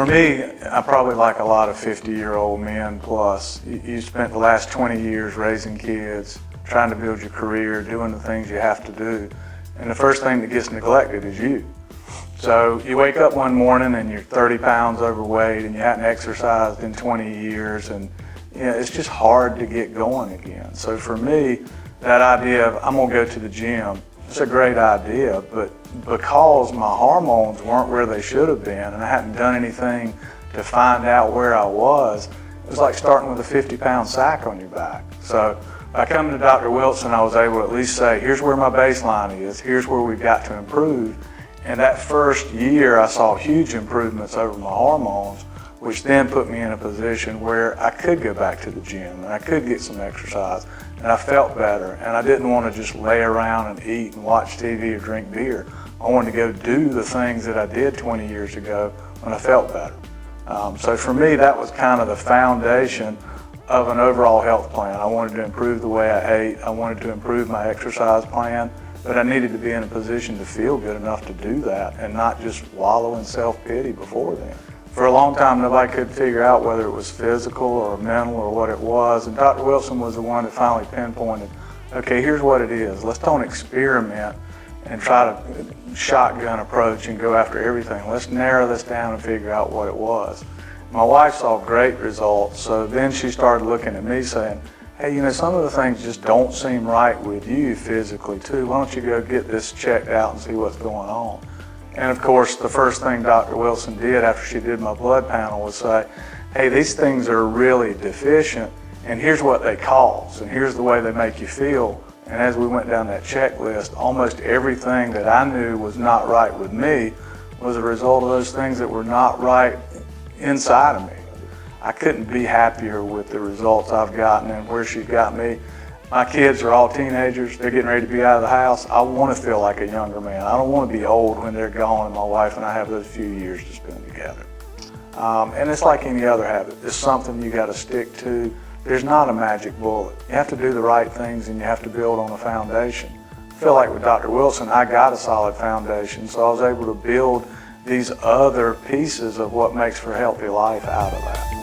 For me, I'm probably like a lot of 50-year-old men plus. You spent the last 20 years raising kids, trying to build your career, doing the things you have to do. And the first thing that gets neglected is you. So you wake up one morning and you're 30 pounds overweight and you hadn't exercised in 20 years, and it's just hard to get going again. So for me, that idea of I'm gonna go to the gym, it's a great idea, but because my hormones weren't where they should have been and I hadn't done anything to find out where I was, it was like starting with a 50-pound sack on your back. So by coming to Dr. Wilson, I was able to at least say, here's where my baseline is, here's where we've got to improve. And that first year, I saw huge improvements over my hormones, which then put me in a position where I could go back to the gym and I could get some exercise and I felt better, and I didn't want to just lay around and eat and watch TV or drink beer. I wanted to go do the things that I did 20 years ago when I felt better. So for me, that was kind of the foundation of an overall health plan. I wanted to improve the way I ate. I wanted to improve my exercise plan, but I needed to be in a position to feel good enough to do that and not just wallow in self-pity before then. For a long time, nobody could figure out whether it was physical or mental or what it was, and Dr. Wilson was the one that finally pinpointed, okay, here's what it is. Let's don't experiment and try to shotgun approach and go after everything. Let's narrow this down and figure out what it was. My wife saw great results, so then she started looking at me saying, hey, some of the things just don't seem right with you physically too. Why don't you go get this checked out and see what's going on? And of course, the first thing Dr. Wilson did after she did my blood panel was say, hey, these things are really deficient, and here's what they cause, and here's the way they make you feel. And as we went down that checklist, almost everything that I knew was not right with me was a result of those things that were not right inside of me. I couldn't be happier with the results I've gotten and where she's got me. My kids are all teenagers. They're getting ready to be out of the house. I want to feel like a younger man. I don't want to be old when they're gone and my wife and I have those few years to spend together. And it's like any other habit. It's something you got to stick to. There's not a magic bullet. You have to do the right things and you have to build on a foundation. I feel like with Dr. Wilson, I got a solid foundation, so I was able to build these other pieces of what makes for a healthy life out of that.